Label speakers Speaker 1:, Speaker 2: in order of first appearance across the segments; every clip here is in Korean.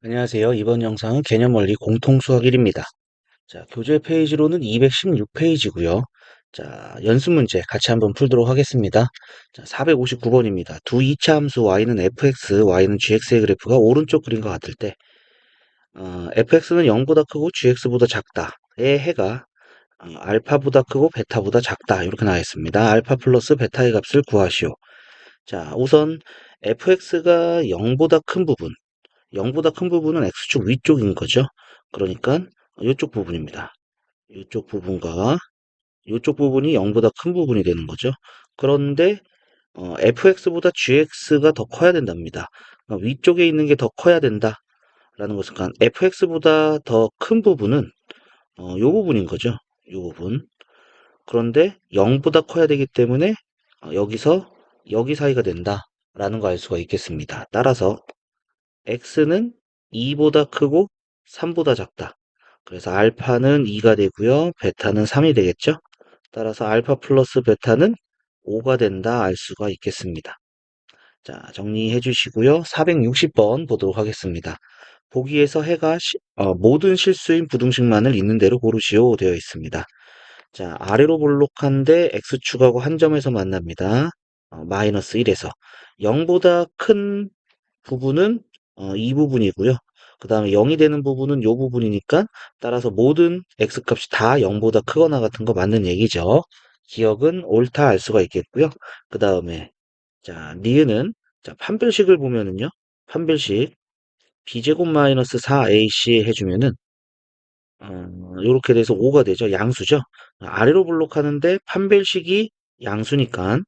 Speaker 1: 안녕하세요. 이번 영상은 개념원리 공통수학 1입니다. 자, 교재 페이지로는 216페이지고요. 자, 연습 문제 같이 한번 풀도록 하겠습니다. 자, 459번입니다. 두 이차 함수 y는 fx, y는 gx의 그래프가 오른쪽 그림과 같을 때 fx는 0보다 크고 gx보다 작다의 해가 알파보다 크고 베타보다 작다 이렇게 나와 있습니다. 알파 플러스 베타의 값을 구하시오. 자, 우선 fx가 0보다 큰 부분 0보다 큰 부분은 x축 위쪽인 거죠. 그러니까 이쪽 부분입니다. 이쪽 부분과 이쪽 부분이 0보다 큰 부분이 되는 거죠. 그런데 fx보다 gx가 더 커야 된답니다. 그러니까 위쪽에 있는 게 더 커야 된다라는 것은 그러니까 fx보다 더 큰 부분은 이 부분인 거죠. 이 부분. 그런데 0보다 커야 되기 때문에 여기서 여기 사이가 된다라는 거 알 수가 있겠습니다. 따라서 x는 2보다 크고 3보다 작다. 그래서 알파는 2가 되고요. 베타는 3이 되겠죠. 따라서 알파 플러스 베타는 5가 된다 알 수가 있겠습니다. 자, 정리해 주시고요. 460번 보도록 하겠습니다. 보기에서 해가 모든 실수인 부등식만을 있는 대로 고르시오 되어 있습니다. 자, 아래로 볼록한데 x축하고 한 점에서 만납니다. 마이너스 1에서 0보다 큰 부분은 이 부분이고요. 그 다음에 0이 되는 부분은 이 부분이니까 따라서 모든 x값이 다 0보다 크거나 같은 거 맞는 얘기죠. 기억은 옳다 알 수가 있겠고요. 그 다음에 자 니은은 자 판별식을 보면은요. 판별식 b제곱 마이너스 4ac 해주면은 이렇게 돼서 5가 되죠. 양수죠. 아래로 블록하는데 판별식이 양수니까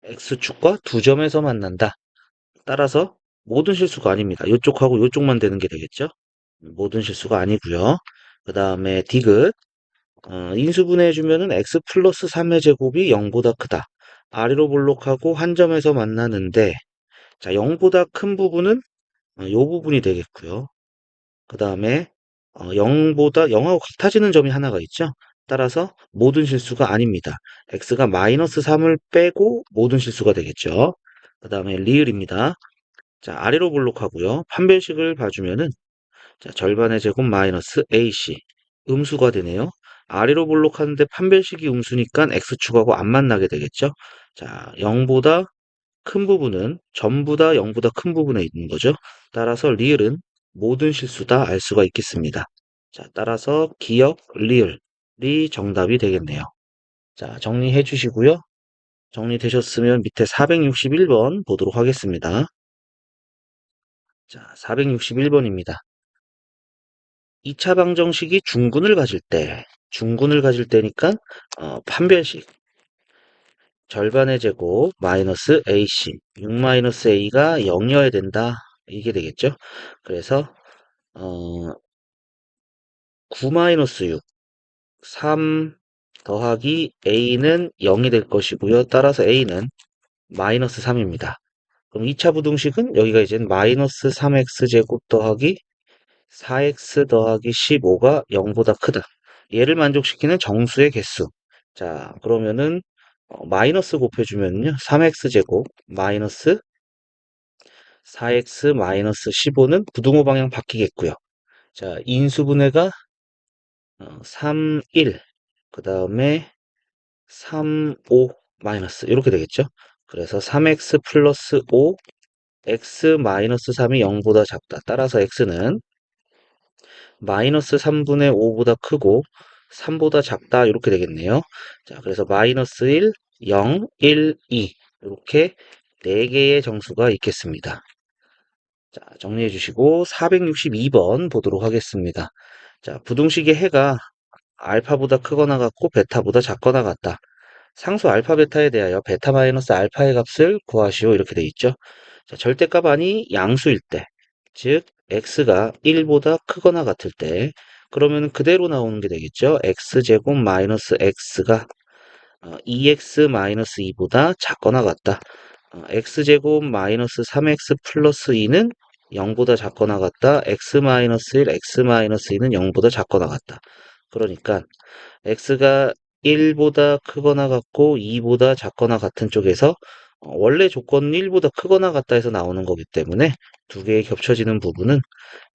Speaker 1: x축과 두 점에서 만난다. 따라서 모든 실수가 아닙니다. 이쪽하고 이쪽만 되는 게 되겠죠. 모든 실수가 아니고요. 그 다음에 디귿 인수분해 주면은 x 플러스 3의 제곱이 0보다 크다. 아래로 볼록하고 한 점에서 만나는데 자 0보다 큰 부분은 이 부분이 되겠고요. 그 다음에 0보다 0하고 같아지는 점이 하나가 있죠. 따라서 모든 실수가 아닙니다. x가 마이너스 3을 빼고 모든 실수가 되겠죠. 그 다음에 리을입니다. 자, 아래로 볼록하고요. 판별식을 봐주면은 자, 절반의 제곱 마이너스 AC 음수가 되네요. 아래로 볼록하는데 판별식이 음수니까 x축하고 안 만나게 되겠죠. 자, 0보다 큰 부분은 전부 다 0보다 큰 부분에 있는 거죠. 따라서 리을은 모든 실수다 알 수가 있겠습니다. 자, 따라서 기역 리을이 정답이 되겠네요. 자, 정리해 주시고요. 정리되셨으면 밑에 461번 보도록 하겠습니다. 자, 461번입니다. 2차 방정식이 중군을 가질 때니까 판별식 절반의 제곱 마이너스 AC 6 마이너스 A가 0이어야 된다 이게 되겠죠. 그래서 9 마이너스 6 3 더하기 A는 0이 될 것이고요. 따라서 A는 마이너스 3입니다. 그럼 2차 부등식은 여기가 이제 마이너스 3x제곱 더하기 4x 더하기 15가 0보다 크다. 얘를 만족시키는 정수의 개수. 자, 그러면은 마이너스 곱해주면요. 3x제곱 마이너스 4x 마이너스 15는 부등호 방향 바뀌겠고요. 자, 인수분해가 3, 1, 그 다음에 3, 5 마이너스 이렇게 되겠죠. 그래서 3x 플러스 5, x 마이너스 3이 0보다 작다. 따라서 x는 마이너스 3분의 5보다 크고 3보다 작다 이렇게 되겠네요. 자, 그래서 마이너스 1, 0, 1, 2 이렇게 4개의 정수가 있겠습니다. 자, 정리해 주시고 462번 보도록 하겠습니다. 자, 부등식의 해가 알파보다 크거나 같고 베타보다 작거나 같다. 상수 알파 베타에 대하여 베타 마이너스 알파의 값을 구하시오 이렇게 돼 있죠. 자, 절대값 아니 양수일 때, 즉 x가 1보다 크거나 같을 때 그러면 그대로 나오는 게 되겠죠. x제곱 마이너스 x가 2x 마이너스 2보다 작거나 같다. x제곱 마이너스 3x 플러스 2는 0보다 작거나 같다. x 마이너스 1, x 마이너스 2는 0보다 작거나 같다. 그러니까 x가 1보다 크거나 같고 2보다 작거나 같은 쪽에서 원래 조건은 1보다 크거나 같다 해서 나오는 거기 때문에 두 개의 겹쳐지는 부분은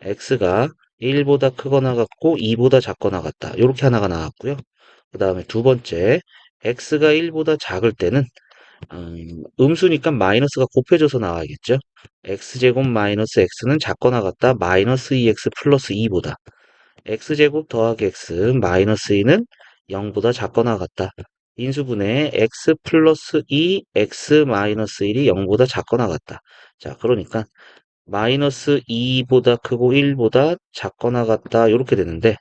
Speaker 1: x가 1보다 크거나 같고 2보다 작거나 같다. 이렇게 하나가 나왔고요. 그 다음에 두 번째, x가 1보다 작을 때는 음수니까 마이너스가 곱해져서 나와야겠죠. x제곱 마이너스 x는 작거나 같다. 마이너스 2x 플러스 2보다. x제곱 더하기 x 마이너스 2는 0보다 작거나 같다. 인수분해 x 플러스 2, x 마이너스 1이 0보다 작거나 같다. 자, 그러니까 마이너스 2보다 크고 1보다 작거나 같다. 이렇게 되는데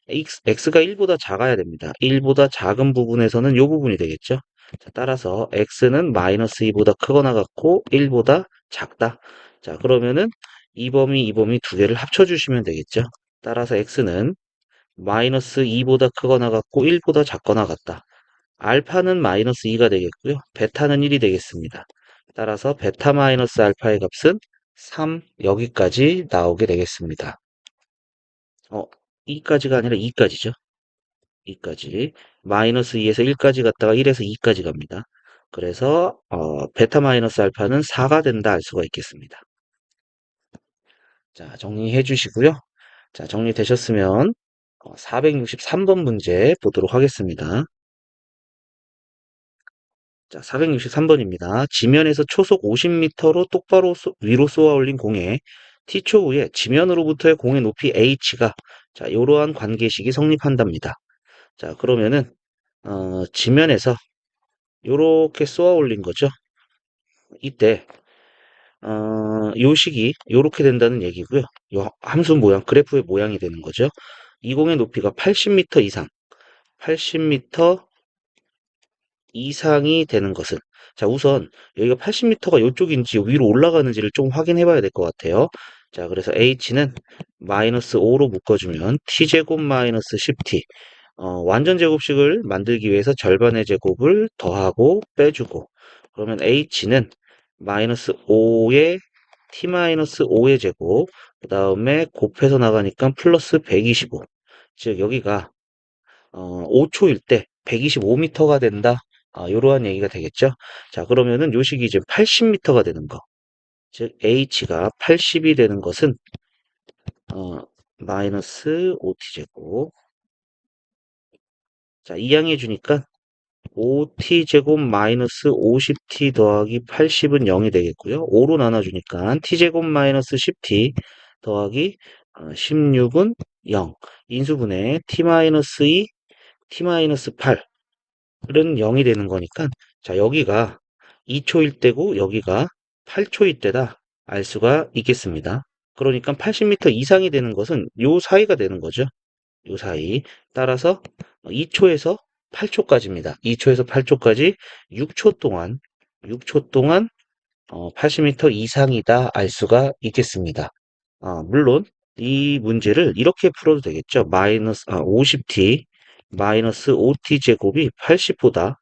Speaker 1: x가 1보다 작아야 됩니다. 1보다 작은 부분에서는 이 부분이 되겠죠. 자, 따라서 x는 마이너스 2보다 크거나 같고 1보다 작다. 자, 그러면은 이 범위 두 개를 합쳐주시면 되겠죠. 따라서 x는 마이너스 2보다 크거나 같고 1보다 작거나 같다. 알파는 마이너스 2가 되겠고요. 베타는 1이 되겠습니다. 따라서 베타 마이너스 알파의 값은 3 여기까지 나오게 되겠습니다. 2까지가 아니라 2까지죠. 2까지. 마이너스 2에서 1까지 갔다가 1에서 2까지 갑니다. 그래서 베타 마이너스 알파는 4가 된다 알 수가 있겠습니다. 자, 정리해 주시고요. 자, 정리되셨으면 463번 문제 보도록 하겠습니다. 자, 463번입니다. 지면에서 초속 50m로 똑바로 위로 쏘아 올린 공에 T초 후에 지면으로부터의 공의 높이 h가 자, 이러한 관계식이 성립한답니다. 자, 그러면은 지면에서 요렇게 쏘아 올린 거죠. 이때 요 식이 요렇게 된다는 얘기고요. 요 함수 모양, 그래프의 모양이 되는 거죠. 이 공의 높이가 80m 이상, 80m 이상이 되는 것은 자 우선 여기가 80m가 이쪽인지 위로 올라가는지를 좀 확인해 봐야 될 것 같아요. 자 그래서 h는 마이너스 5로 묶어주면 t제곱 마이너스 10t 완전 제곱식을 만들기 위해서 절반의 제곱을 더하고 빼주고 그러면 h는 마이너스 5의 t 마이너스 5의 제곱 그 다음에 곱해서 나가니까 플러스 125 즉 여기가 5초일 때 125m가 된다. 이러한 얘기가 되겠죠. 자, 그러면은 요 식이 이제 80m가 되는 거. 즉, h가 80이 되는 것은, 마이너스 5t제곱. 자, 이항해 주니까 5t제곱 마이너스 50t 더하기 80은 0이 되겠고요. 5로 나눠주니까 t제곱 마이너스 10t 더하기 16은 0. 인수분해 t 마이너스 2, t 마이너스 8. 은 0이 되는 거니까 자 여기가 2초일 때고 여기가 8초일 때다 알 수가 있겠습니다. 그러니까 80m 이상이 되는 것은 요 사이가 되는 거죠. 요 사이. 따라서 2초에서 8초까지입니다. 2초에서 8초까지 6초 동안 80m 이상이다 알 수가 있겠습니다. 물론 이 문제를 이렇게 풀어도 되겠죠. 50t 마이너스 5t 제곱이 80보다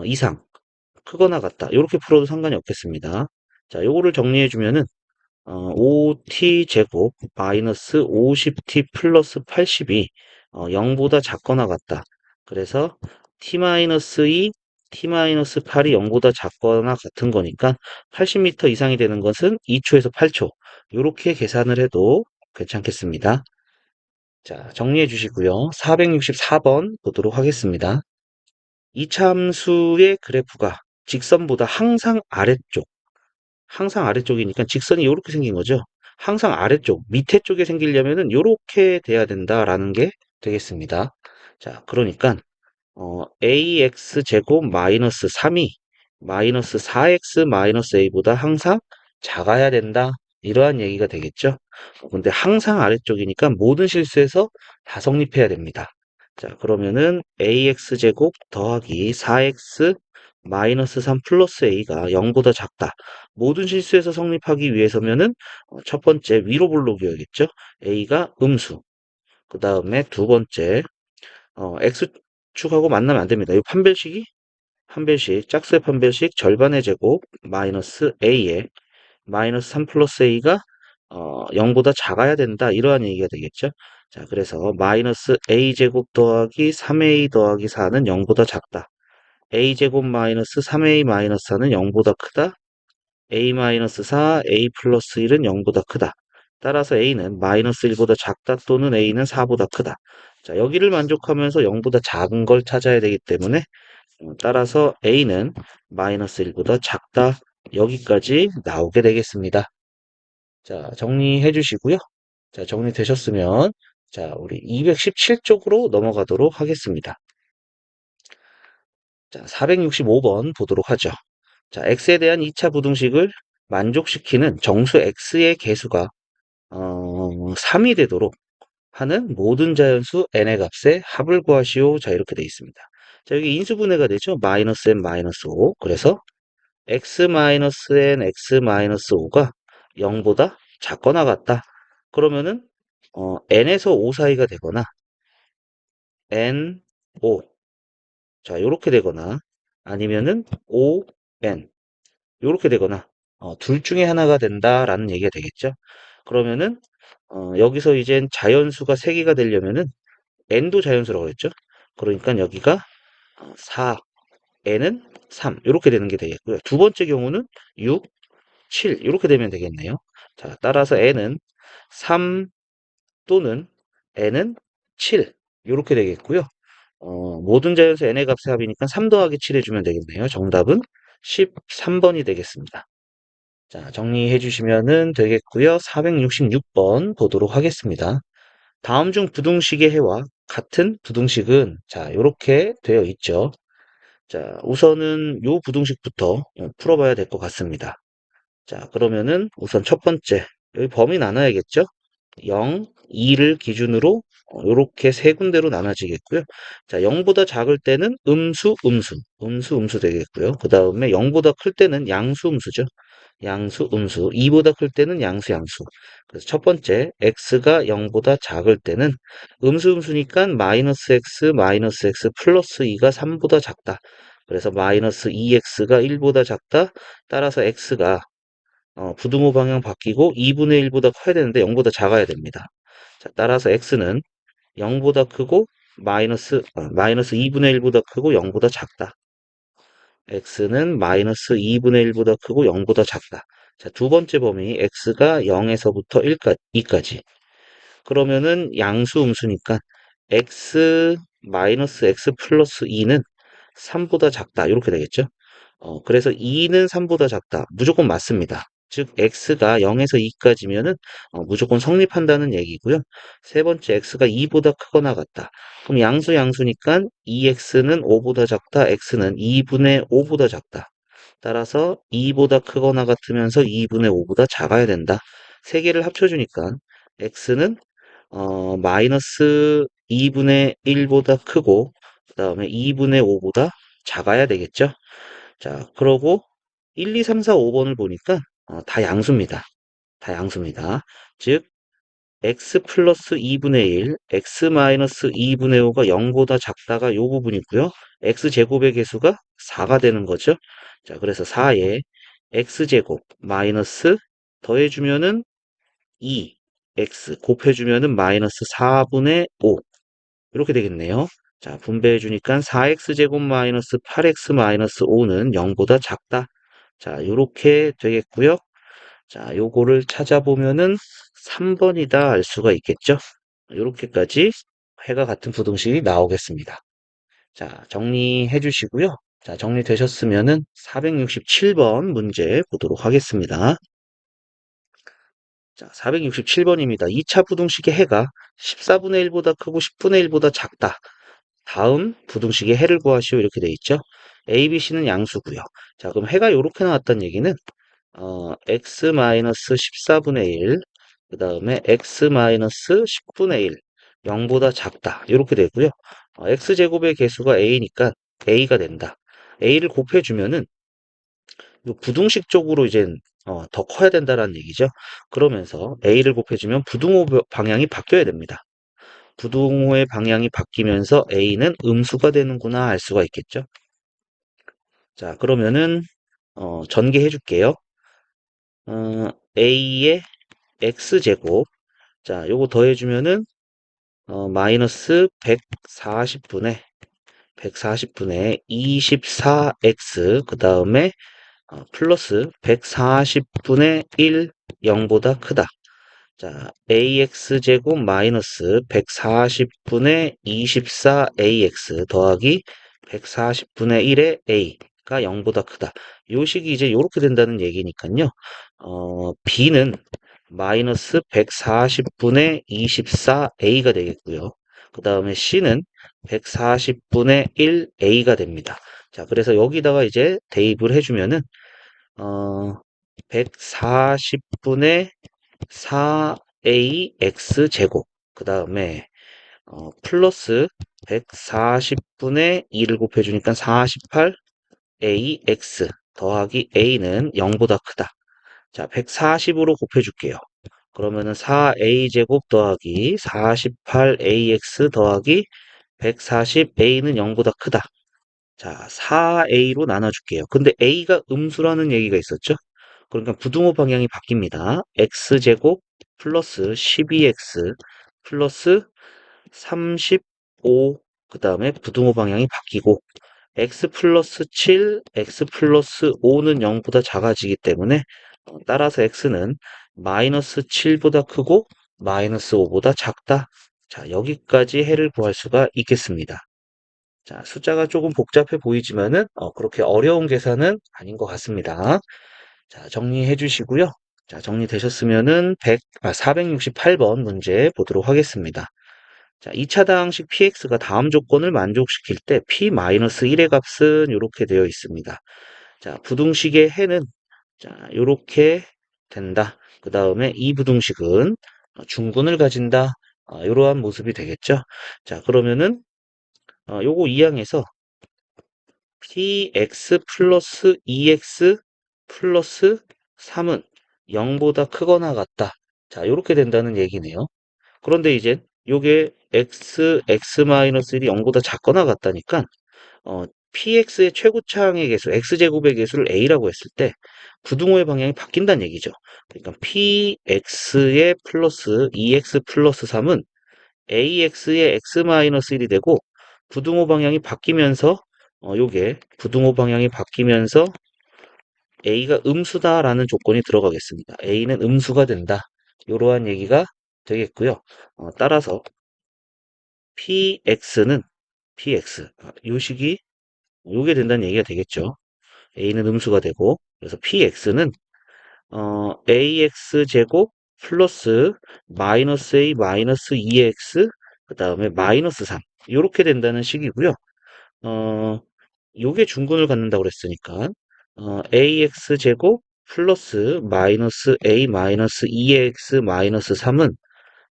Speaker 1: 이상 크거나 같다. 이렇게 풀어도 상관이 없겠습니다. 자, 요거를 정리해 주면은 5t 제곱 마이너스 50t 플러스 80이 0보다 작거나 같다. 그래서 t 마이너스 2, t 마이너스 8이 0보다 작거나 같은 거니까 80m 이상이 되는 것은 2초에서 8초. 이렇게 계산을 해도 괜찮겠습니다. 자, 정리해 주시고요. 464번 보도록 하겠습니다. 이차 함수의 그래프가 직선보다 항상 아래쪽이니까 직선이 이렇게 생긴 거죠. 항상 아래쪽, 밑에 쪽에 생기려면은 이렇게 돼야 된다라는 게 되겠습니다. 자, 그러니까 ax 제곱 마이너스 3이 마이너스 4x 마이너스 a보다 항상 작아야 된다. 이러한 얘기가 되겠죠. 근데 항상 아래쪽이니까 모든 실수에서 다 성립해야 됩니다. 자, 그러면은 ax 제곱 더하기 4x 마이너스 3 플러스 a가 0보다 작다. 모든 실수에서 성립하기 위해서면은 첫 번째 위로 볼록이어야겠죠. a가 음수. 그 다음에 두 번째 x축하고 만나면 안 됩니다. 이 판별식, 짝수의 판별식 절반의 제곱 마이너스 a에 마이너스 3 플러스 a가 0보다 작아야 된다. 이러한 얘기가 되겠죠. 자, 그래서 마이너스 a제곱 더하기 3a 더하기 4는 0보다 작다. a제곱 마이너스 3a 마이너스 4는 0보다 크다. a-4, a 플러스 1은 0보다 크다. 따라서 a는 마이너스 1보다 작다 또는 a는 4보다 크다. 자, 여기를 만족하면서 0보다 작은 걸 찾아야 되기 때문에 따라서 a는 마이너스 1보다 작다. 여기까지 나오게 되겠습니다. 자, 정리해 주시고요. 자, 정리되셨으면 자, 우리 217쪽으로 넘어가도록 하겠습니다. 자, 465번 보도록 하죠. 자, x에 대한 2차 부등식을 만족시키는 정수 x의 개수가 3이 되도록 하는 모든 자연수 n의 값의 합을 구하시오. 자, 이렇게 되어 있습니다. 자, 여기 인수분해가 되죠. 마이너스 n 마이너스 5. 그래서 x 마이너스 n x 마이너스 5가 0보다 작거나 같다. 그러면은 n에서 5 사이가 되거나 n 5 자, 요렇게 되거나 아니면은 5n 요렇게 되거나 둘 중에 하나가 된다라는 얘기가 되겠죠. 그러면은 여기서 이젠 자연수가 3개가 되려면은 n도 자연수라고 했죠. 그러니까 여기가 4, n은 3 이렇게 되는 게 되겠고요. 두 번째 경우는 6, 7 이렇게 되면 되겠네요. 자, 따라서 n은 3 또는 n은 7 이렇게 되겠고요. 모든 자연수 n의 값의 합이니까 3 더하기 7 해주면 되겠네요. 정답은 13번이 되겠습니다. 자, 정리해 주시면은 되겠고요. 466번 보도록 하겠습니다. 다음 중 부등식의 해와 같은 부등식은 자, 요렇게 되어 있죠. 자, 우선은 요 부등식부터 풀어봐야 될 것 같습니다. 자, 그러면은 우선 첫 번째, 여기 범위 나눠야겠죠? 0, 2를 기준으로 요렇게 세 군데로 나눠지겠고요. 자, 0보다 작을 때는 음수, 음수, 음수, 음수 되겠고요. 그 다음에 0보다 클 때는 양수, 음수죠. 양수, 음수, 2보다 클 때는 양수, 양수. 그래서 첫 번째, x가 0보다 작을 때는 음수, 음수니까 마이너스 x 플러스 2가 3보다 작다. 그래서 마이너스 2x가 1보다 작다. 따라서 x가 부등호 방향 바뀌고 2분의 1보다 커야 되는데 0보다 작아야 됩니다. 자, 따라서 x는 0보다 크고 마이너스 2분의 1보다 크고 0보다 작다. x는 마이너스 2분의 1보다 크고 0보다 작다. 자, 두 번째 범위 x가 0에서부터 2까지. 그러면은 양수 음수니까 x 마이너스 x 플러스 2는 3보다 작다. 이렇게 되겠죠. 그래서 2는 3보다 작다. 무조건 맞습니다. 즉 x가 0에서 2까지면은 무조건 성립한다는 얘기고요. 세 번째 x가 2보다 크거나 같다. 그럼 양수 양수니까 2x는 5보다 작다. x는 2분의 5보다 작다. 따라서 2보다 크거나 같으면서 2분의 5보다 작아야 된다. 세 개를 합쳐주니까 x는 마이너스 2분의 1보다 크고 그 다음에 2분의 5보다 작아야 되겠죠. 자, 그러고 1, 2, 3, 4, 5번을 보니까 다 양수입니다. 다 양수입니다. 즉 x 플러스 2분의 1, x 마이너스 2분의 5가 0보다 작다가 요 부분이고요. x 제곱의 개수가 4가 되는 거죠. 자, 그래서 4에 x 제곱 마이너스 더해주면은 2, x 곱해주면은 마이너스 4분의 5 이렇게 되겠네요. 자, 분배해 주니까 4x 제곱 마이너스 8x 마이너스 5는 0보다 작다. 자, 요렇게 되겠고요. 자, 요거를 찾아보면은 3번이다 알 수가 있겠죠. 요렇게까지 해가 같은 부등식이 나오겠습니다. 자, 정리해 주시고요. 자, 정리되셨으면은 467번 문제 보도록 하겠습니다. 자, 467번입니다. 2차 부등식의 해가 14분의 1보다 크고 10분의 1보다 작다. 다음 부등식의 해를 구하시오 이렇게 돼 있죠. A, B, C는 양수고요. 자, 그럼 해가 이렇게 나왔다는 얘기는 x-14분의 1, 그 다음에 x-10분의 1, 0보다 작다. 이렇게 되고요. x제곱의 개수가 a니까 a가 된다. a를 곱해주면은 이 부등식 쪽으로 이제 더 커야 된다라는 얘기죠. 그러면서 a를 곱해주면 부등호 방향이 바뀌어야 됩니다. 부등호의 방향이 바뀌면서 a는 음수가 되는구나 알 수가 있겠죠. 자, 그러면은 전개해 줄게요. a의 x제곱 자, 요거 더해주면은 마이너스 140분의 140분의 24x 그 다음에 플러스 140분의 1 0보다 크다. 자, ax제곱 마이너스 140분의 24ax 더하기 140분의 1의 a가 0보다 크다. 요 식이 이제 요렇게 된다는 얘기니까요. b는 마이너스 140분의 24a가 되겠고요. 그 다음에 c는 140분의 1a가 됩니다. 자, 그래서 여기다가 이제 대입을 해주면은, 140분의 4ax 제곱 그 다음에 플러스 140분의 2를 곱해주니까 48ax 더하기 a는 0보다 크다. 자, 140으로 곱해줄게요. 그러면은 4a 제곱 더하기 48ax 더하기 140a는 0보다 크다. 자, 4a로 나눠줄게요. 근데 a가 음수라는 얘기가 있었죠? 그러니까 부등호 방향이 바뀝니다. x제곱 플러스 12x 플러스 35, 그 다음에 부등호 방향이 바뀌고 x 플러스 7, x 플러스 5는 0보다 작아지기 때문에 따라서 x는 마이너스 7보다 크고 마이너스 5보다 작다. 자, 여기까지 해를 구할 수가 있겠습니다. 자, 숫자가 조금 복잡해 보이지만은 그렇게 어려운 계산은 아닌 것 같습니다. 자, 정리해 주시고요. 자, 정리되셨으면은 468번 문제 보도록 하겠습니다. 자, 2차당식 px가 다음 조건을 만족시킬 때 p-1의 값은 이렇게 되어 있습니다. 자, 부등식의 해는 자, 이렇게 된다. 그 다음에 이 부등식은 중근을 가진다. 이러한 모습이 되겠죠. 자, 그러면은 요거 이항에서 px 플러스 2x 플러스 3은 0보다 크거나 같다. 자, 이렇게 된다는 얘기네요. 그런데 이제 요게 x-1이 0보다 작거나 같다니까 어, px의 최고차항의 개수, x제곱의 개수를 a라고 했을 때 부등호의 방향이 바뀐다는 얘기죠. 그러니까 px의 플러스 2x 플러스 3은 ax의 x-1이 되고 부등호 방향이 바뀌면서 요게 부등호 방향이 바뀌면서 a가 음수다라는 조건이 들어가겠습니다. a는 음수가 된다. 이러한 얘기가 되겠고요. 따라서 px는 px 요 식이 요게 된다는 얘기가 되겠죠. a는 음수가 되고 그래서 px는 ax 제곱 플러스 마이너스 a 마이너스 2x 그 다음에 마이너스 3 이렇게 된다는 식이고요. 요게 중근을 갖는다고 그랬으니까 ax 제곱 플러스 마이너스 a 마이너스 2x 마이너스 3은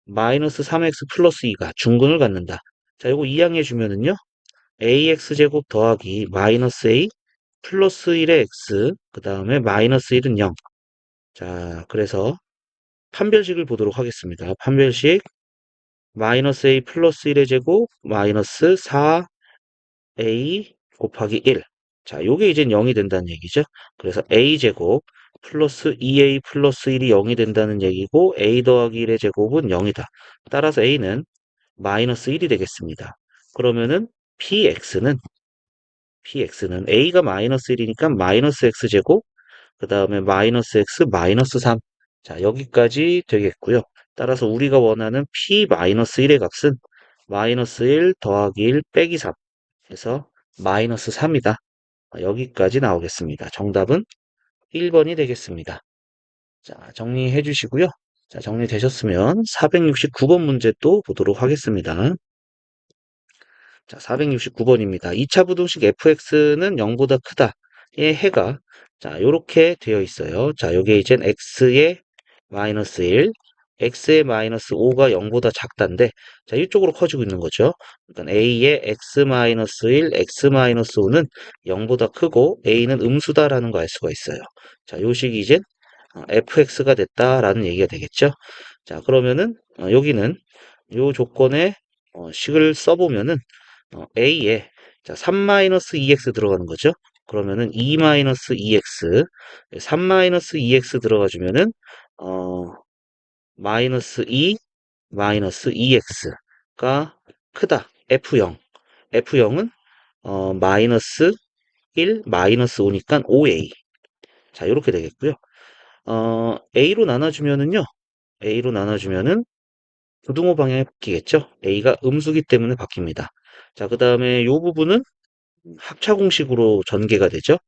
Speaker 1: 마이너스 3x 플러스 2가 중근을 갖는다. 자, 요거 이항해 주면은요. ax 제곱 더하기 마이너스 a 플러스 1의 x 그 다음에 마이너스 1은 0. 자, 그래서 판별식을 보도록 하겠습니다. 판별식 마이너스 a 플러스 1의 제곱 마이너스 4a 곱하기 1. 자, 요게 이제 0이 된다는 얘기죠. 그래서 a 제곱 플러스 2a 플러스 1이 0이 된다는 얘기고 a 더하기 1의 제곱은 0이다. 따라서 a는 마이너스 1이 되겠습니다. 그러면은 px는 a가 마이너스 1이니까 마이너스 x제곱 그 다음에 마이너스 x 마이너스 3. 자, 여기까지 되겠고요. 따라서 우리가 원하는 p-1의 값은 마이너스 1 더하기 1 빼기 3 해서 마이너스 3이다. 여기까지 나오겠습니다. 정답은 1번이 되겠습니다. 자, 정리해 주시고요. 자, 정리되셨으면 469번 문제 또 보도록 하겠습니다. 자, 469번입니다. 2차 부등식 fx는 0보다 크다. 의 해가 자, 요렇게 되어 있어요. 자, 요게 이젠 x의 마이너스 1, x의 마이너스 5가 0보다 작다인데 자, 이쪽으로 커지고 있는 거죠. 그러니까 a의 x 마이너스 1, x 마이너스 5는 0보다 크고 a는 음수다라는 거 알 수가 있어요. 자, 요 식이 이제 fx가 됐다라는 얘기가 되겠죠. 자, 그러면은 여기는 요 조건에 식을 써보면은 a에 자, 3-2x 들어가는 거죠. 그러면은 2-2x, 3-2x 들어가주면은 마이너스 2, 마이너스 2x가 크다. F0. F0은 마이너스 1, 마이너스 5니까 5a. 자, 이렇게 되겠고요. a로 나눠주면은요. a로 나눠주면은 부등호 방향이 바뀌겠죠. a가 음수기 때문에 바뀝니다. 자, 그 다음에 이 부분은 합차 공식으로 전개가 되죠.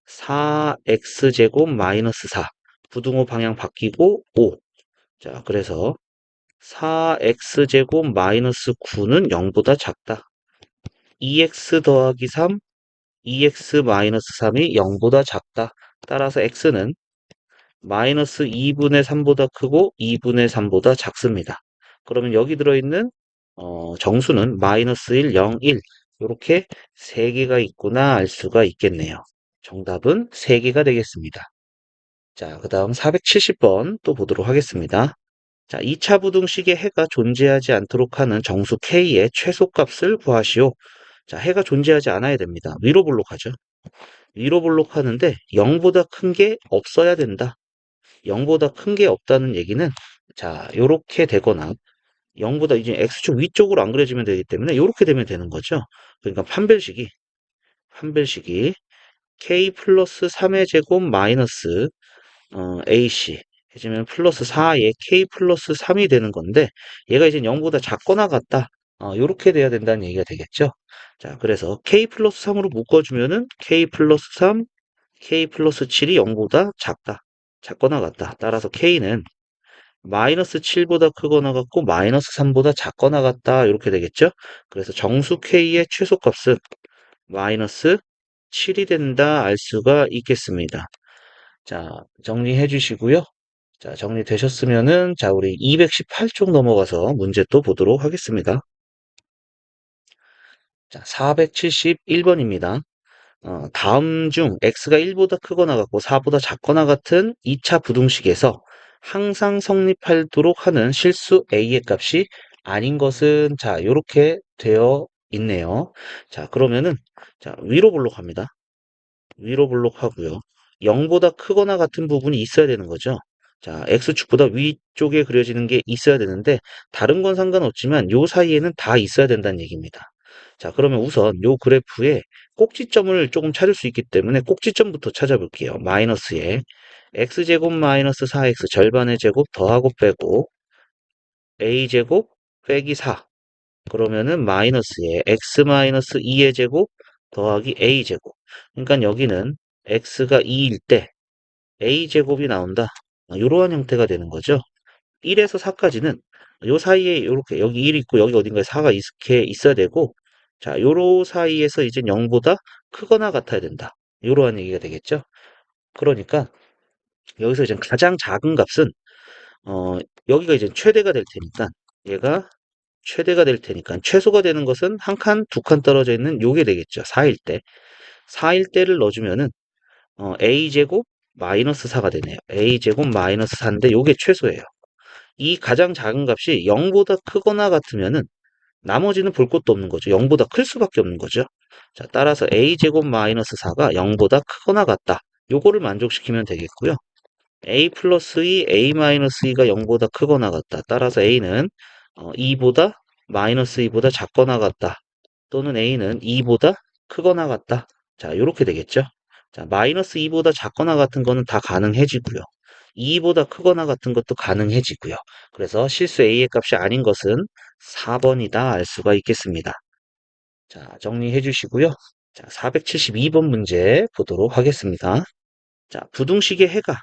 Speaker 1: 4x제곱 마이너스 4. 부등호 방향 바뀌고 5. 자, 그래서 4x제곱 마이너스 9는 0보다 작다. 2x 더하기 3, 2x 마이너스 3이 0보다 작다. 따라서 x는 마이너스 2분의 3보다 크고 2분의 3보다 작습니다. 그러면 여기 들어있는 정수는 마이너스 1, 0, 1 이렇게 3개가 있구나 알 수가 있겠네요. 정답은 3개가 되겠습니다. 자, 그 다음 470번 또 보도록 하겠습니다. 자, 2차 부등식의 해가 존재하지 않도록 하는 정수 K의 최소값을 구하시오. 자, 해가 존재하지 않아야 됩니다. 위로 볼록하죠. 위로 볼록하는데 0보다 큰 게 없어야 된다. 0보다 큰 게 없다는 얘기는 자, 요렇게 되거나 0보다 이제 x축 위쪽으로 안 그려지면 되기 때문에 요렇게 되면 되는 거죠. 그러니까 판별식이 k 플러스 3의 제곱 마이너스 AC 해주면 플러스 4에 k 플러스 3이 되는 건데 얘가 이제 0보다 작거나 같다. 요렇게 돼야 된다는 얘기가 되겠죠. 자, 그래서 k 플러스 3으로 묶어주면은 k 플러스 3, k 플러스 7이 0보다 작다. 작거나 같다. 따라서 k는 마이너스 7보다 크거나 같고 마이너스 3보다 작거나 같다. 이렇게 되겠죠. 그래서 정수 k의 최소값은 마이너스 7이 된다 알 수가 있겠습니다. 자, 정리해 주시고요. 자, 정리되셨으면은, 자, 우리 218쪽 넘어가서 문제 또 보도록 하겠습니다. 자, 471번입니다. 다음 중 x가 1보다 크거나 같고 4보다 작거나 같은 2차 부등식에서 항상 성립하도록 하는 실수 a의 값이 아닌 것은, 자, 이렇게 되어 있네요. 자, 그러면은, 자, 위로 볼록합니다. 위로 블록하고요. 0보다 크거나 같은 부분이 있어야 되는 거죠. 자, X축보다 위쪽에 그려지는 게 있어야 되는데 다른 건 상관없지만 요 사이에는 다 있어야 된다는 얘기입니다. 자, 그러면 우선 요 그래프에 꼭지점을 조금 찾을 수 있기 때문에 꼭지점부터 찾아볼게요. 마이너스에 x제곱 마이너스 4x 절반의 제곱 더하고 빼고 a제곱 빼기 4 그러면은 마이너스에 x 마이너스 2의 제곱 더하기 a제곱. 그러니까 여기는 x가 2일 때 a제곱이 나온다. 이러한 형태가 되는 거죠. 1에서 4까지는 요 사이에 이렇게 여기 1 있고 여기 어딘가에 4가 이렇게 있어야 되고 자, 요로 사이에서 이제 0보다 크거나 같아야 된다. 이러한 얘기가 되겠죠. 그러니까 여기서 이제 가장 작은 값은 어, 여기가 이제 최대가 될 테니까 얘가 최대가 될 테니까 최소가 되는 것은 한 칸, 두 칸 떨어져 있는 요게 되겠죠. 4일 때. 4일 때를 넣어주면은 a제곱 마이너스 4가 되네요. a제곱 마이너스 4인데 요게 최소예요. 이 가장 작은 값이 0보다 크거나 같으면은 나머지는 볼 것도 없는 거죠. 0보다 클 수밖에 없는 거죠. 자, 따라서 a제곱 마이너스 4가 0보다 크거나 같다. 요거를 만족시키면 되겠고요. a 플러스 2, a 마이너스 2가 0보다 크거나 같다. 따라서 a는 2보다 마이너스 2보다 작거나 같다. 또는 a는 2보다 크거나 같다. 자, 이렇게 되겠죠. 자, 마이너스 2보다 작거나 같은 거는 다 가능해지고요. 2보다 크거나 같은 것도 가능해지고요. 그래서 실수 a의 값이 아닌 것은 4번이다 알 수가 있겠습니다. 자, 정리해 주시고요. 자, 472번 문제 보도록 하겠습니다. 자, 부등식의 해가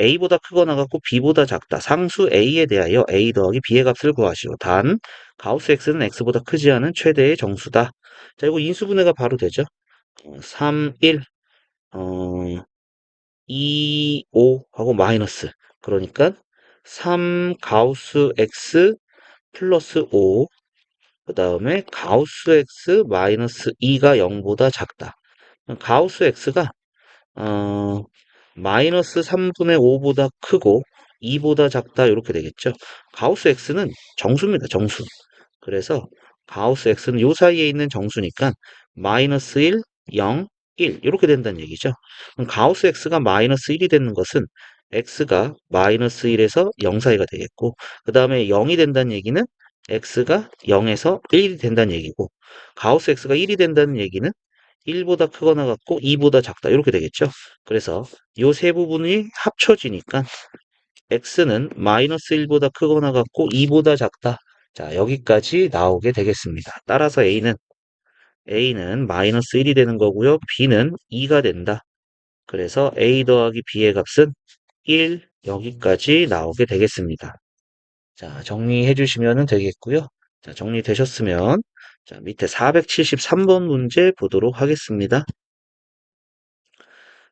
Speaker 1: a보다 크거나 같고 b보다 작다. 상수 a에 대하여 a 더하기 b의 값을 구하시오. 단 가우스 x는 x보다 크지 않은 최대의 정수다. 자, 이거 인수분해가 바로 되죠. 3, 1, 2, 5 하고 마이너스. 그러니까 3 가우스 x 플러스 5, 그 다음에 가우스 x 마이너스 2가 0보다 작다. 가우스 x가 어, 마이너스 3분의 5보다 크고 2보다 작다 이렇게 되겠죠. 가우스 x는 정수입니다. 정수. 그래서 가우스 x는 요 사이에 있는 정수니까 마이너스 1, 0, 1 이렇게 된다는 얘기죠. 그럼 가우스 x가 마이너스 1이 되는 것은 x가 마이너스 1에서 0 사이가 되겠고 그 다음에 0이 된다는 얘기는 x가 0에서 1이 된다는 얘기고, 가우스 x가 1이 된다는 얘기는 1보다 크거나 같고 2보다 작다 이렇게 되겠죠. 그래서 요 세 부분이 합쳐지니까 x는 마이너스 1보다 크거나 같고 2보다 작다. 자, 여기까지 나오게 되겠습니다. 따라서 a는 마이너스 1이 되는 거고요. b는 2가 된다. 그래서 a 더하기 b의 값은 1, 여기까지 나오게 되겠습니다. 자, 정리해 주시면 되겠고요. 자, 정리되셨으면 자, 밑에 473번 문제 보도록 하겠습니다.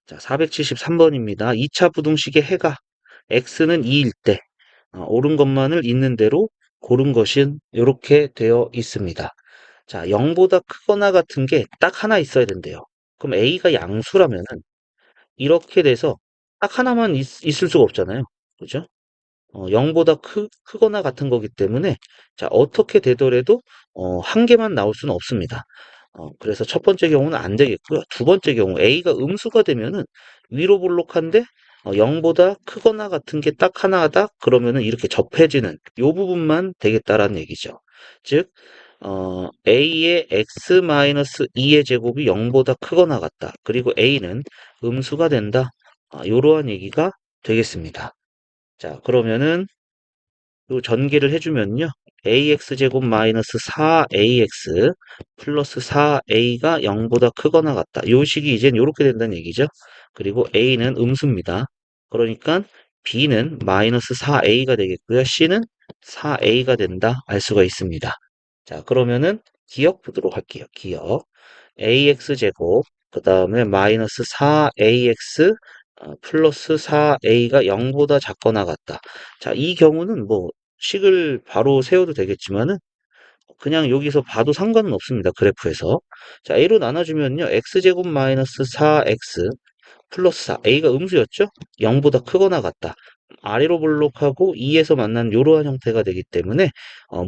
Speaker 1: 자, 473번입니다. 2차 부등식의 해가 x는 2일 때 옳은 것만을 있는 대로 고른 것은 이렇게 되어 있습니다. 자, 0보다 크거나 같은 게 딱 하나 있어야 된대요. 그럼 a가 양수라면은 이렇게 돼서 딱 하나만 있을 수가 없잖아요. 그죠? 0보다 크거나 같은 거기 때문에 자, 어떻게 되더라도 한 개만 나올 수는 없습니다. 그래서 첫 번째 경우는 안 되겠고요. 두 번째 경우 a가 음수가 되면은 위로 볼록한데 0보다 크거나 같은 게 딱 하나다 그러면은 이렇게 접해지는 요 부분만 되겠다라는 얘기죠. 즉 a의 x-2의 제곱이 0보다 크거나 같다. 그리고 a는 음수가 된다. 이러한 얘기가 되겠습니다. 자, 그러면은 요 전개를 해주면요. ax제곱 마이너스 4ax 플러스 4a가 0보다 크거나 같다. 요 식이 이젠 요렇게 된다는 얘기죠. 그리고 a는 음수입니다. 그러니까 b는 마이너스 4a가 되겠고요. c는 4a가 된다. 알 수가 있습니다. 자, 그러면은 기억 보도록 할게요. 기억. ax제곱, 그 다음에 마이너스 4ax 플러스 4a가 0보다 작거나 같다. 자, 이 경우는 뭐 식을 바로 세워도 되겠지만은 그냥 여기서 봐도 상관은 없습니다. 그래프에서. 자, a로 나눠주면요. x제곱 마이너스 4x 플러스 4, a가 음수였죠? 0보다 크거나 같다. 아래로 볼록하고 2에서 만난 이러한 형태가 되기 때문에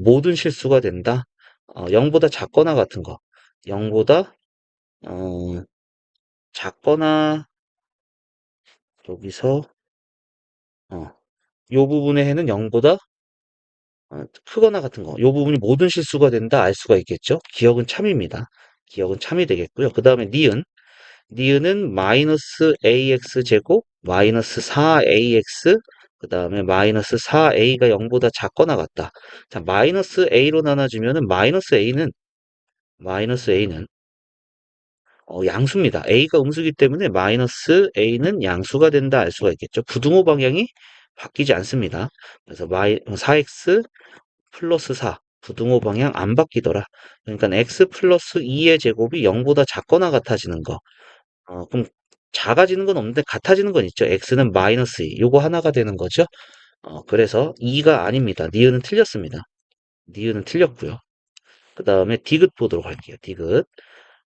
Speaker 1: 모든 실수가 된다. 0보다 작거나 같은 거. 0보다 어, 작거나 여기서 어, 요 부분의 해는 0보다 크거나 같은 거. 요 부분이 모든 실수가 된다 알 수가 있겠죠. 기억은 참입니다. 기억은 참이 되겠고요. 그 다음에 니은은 마이너스 ax 제곱 마이너스 4ax 그 다음에 마이너스 4a가 0보다 작거나 같다. 자, 마이너스 a로 나눠지면은 마이너스 a는 양수입니다. a가 음수기 때문에 마이너스 a는 양수가 된다 알 수가 있겠죠. 부등호 방향이 바뀌지 않습니다. 그래서 4x 플러스 4 부등호 방향 안 바뀌더라. 그러니까 x 플러스 2의 제곱이 0보다 작거나 같아지는 거. 그럼 작아지는 건 없는데 같아지는 건 있죠. x는 마이너스 2. 요거 하나가 되는 거죠. 그래서 2가 아닙니다. 니은은 틀렸습니다. 니은은 틀렸고요. 그 다음에 디귿 보도록 할게요. 디귿.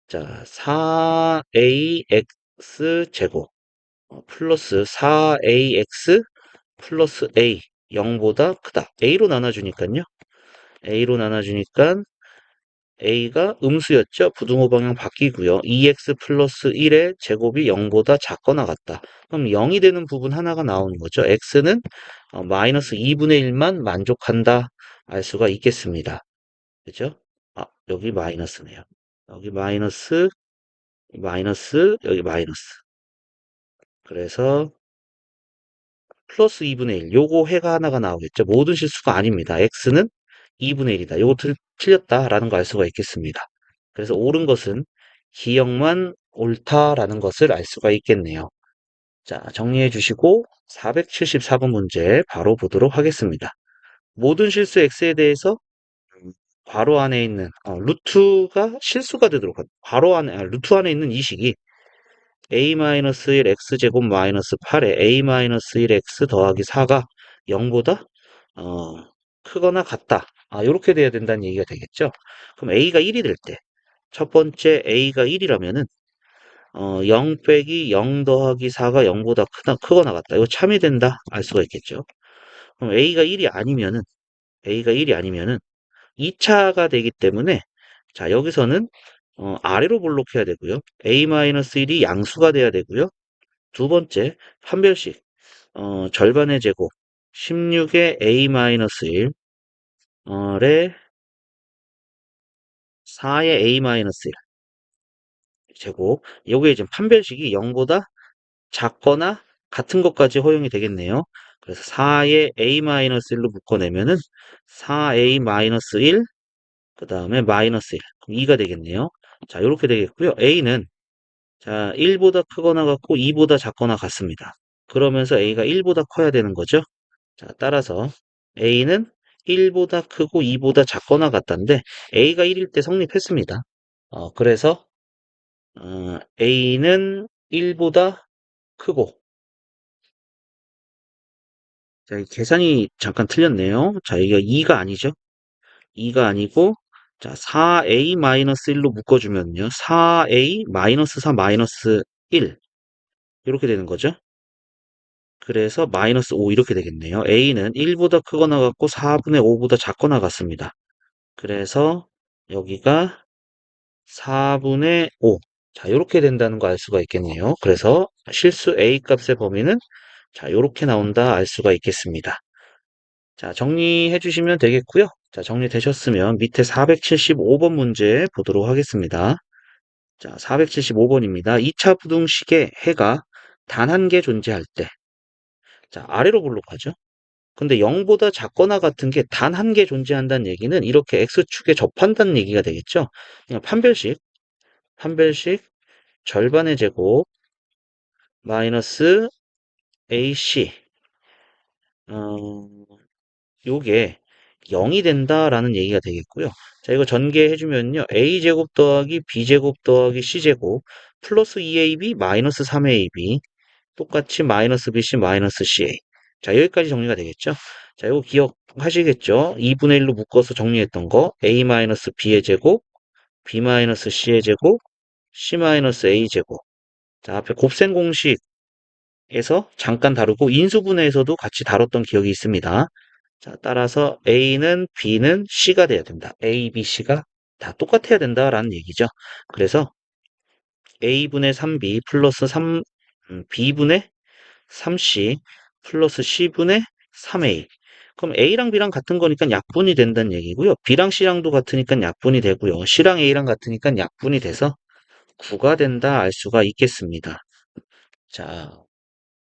Speaker 1: 자, 4ax 제곱 플러스 4ax 플러스 a 0보다 크다. a로 나눠주니까요. a로 나눠주니까 a가 음수였죠. 부등호 방향 바뀌고요. 2x 플러스 1의 제곱이 0보다 작거나 같다. 그럼 0이 되는 부분 하나가 나오는 거죠. x는 마이너스 2분의 1만 만족한다. 알 수가 있겠습니다. 그죠? 여기 마이너스네요. 여기 여기 마이너스. 그래서 플러스 2분의 1. 요거 해가 하나가 나오겠죠. 모든 실수가 아닙니다. x는 2분의 1이다. 요거 틀렸다라는 거 알 수가 있겠습니다. 그래서 옳은 것은 기억만 옳다라는 것을 알 수가 있겠네요. 자, 정리해 주시고 474번 문제 바로 보도록 하겠습니다. 모든 실수 x에 대해서 괄호 안에 있는 루트가 실수가 되도록 괄호 안에 루트 안에 있는 이 식이 a-1 x제곱 마이너스 8에 a-1 x 더하기 4가 0보다 크거나 같다. 이렇게 돼야 된다는 얘기가 되겠죠. 그럼 a가 1이 될 때, 첫 번째 a가 1이라면은 0 빼기 0 더하기 4가 0보다 크거나 같다. 이거 참이 된다. 알 수가 있겠죠. 그럼 a가 1이 아니면은 2차가 되기 때문에 자, 여기서는 아래로 볼록해야 되고요. a-1이 양수가 돼야 되고요. 두 번째, 판별식 절반의 제곱 16의 a-1 래 4의 a-1 제곱. 요게 지금 판별식이 0보다 작거나 같은 것까지 허용이 되겠네요. 그래서 4의 a-1로 묶어내면은 4a-1, 그 다음에 마이너스 1, 그럼 2가 되겠네요. 자, 이렇게 되겠고요. a는 자 1보다 크거나 같고 2보다 작거나 같습니다. 그러면서 a가 1보다 커야 되는 거죠. 자, 따라서 a는 1보다 크고 2보다 작거나 같다인데 a가 1일 때 성립했습니다. 그래서 a는 1보다 크고, 자, 이 계산이 잠깐 틀렸네요. 자, 이게 2가 아니죠. 2가 아니고, 자, 4a-1로 묶어주면요. 4a-4-1 이렇게 되는 거죠. 그래서 마이너스 5 이렇게 되겠네요. a는 1보다 크거나 같고 4분의 5보다 작거나 같습니다. 그래서 여기가 4분의 5. 자, 이렇게 된다는 거 알 수가 있겠네요. 그래서 실수 a 값의 범위는 자, 이렇게 나온다 알 수가 있겠습니다. 자, 정리해 주시면 되겠고요. 자, 정리되셨으면 밑에 475번 문제 보도록 하겠습니다. 자, 475번입니다. 2차 부등식의 해가 단 한 개 존재할 때. 자, 아래로 볼록하죠? 근데 0보다 작거나 같은 게 단 한 개 존재한다는 얘기는 이렇게 x축에 접한다는 얘기가 되겠죠? 그냥 판별식 절반의 제곱 마이너스 ac 요게 0이 된다라는 얘기가 되겠고요. 자, 이거 전개해주면요. a제곱 더하기 b제곱 더하기 c제곱 플러스 2ab 마이너스 3ab 똑같이 마이너스 bc 마이너스 ca. 자, 여기까지 정리가 되겠죠. 자, 이거 기억하시겠죠? 2분의 1로 묶어서 정리했던 거 a 마이너스 b의 제곱 b 마이너스 c의 제곱 c 마이너스 a 제곱. 자, 앞에 곱셈 공식에서 잠깐 다루고 인수분해에서도 같이 다뤘던 기억이 있습니다. 자, 따라서 A는 B는 C가 돼야 된다. A, B, C가 다 똑같아야 된다라는 얘기죠. 그래서 A분의 3B 플러스 B분의 3C 플러스 C분의 3A. 그럼 A랑 B랑 같은 거니까 약분이 된다는 얘기고요. B랑 C랑도 같으니까 약분이 되고요. C랑 A랑 같으니까 약분이 돼서 9가 된다 알 수가 있겠습니다. 자,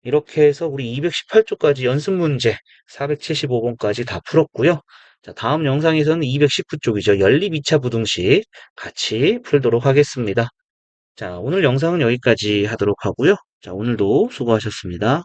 Speaker 1: 이렇게 해서 우리 218쪽까지 연습 문제 475번까지 다 풀었고요. 자, 다음 영상에서는 219쪽이죠. 연립 2차 부등식 같이 풀도록 하겠습니다. 자, 오늘 영상은 여기까지 하도록 하고요. 자, 오늘도 수고하셨습니다.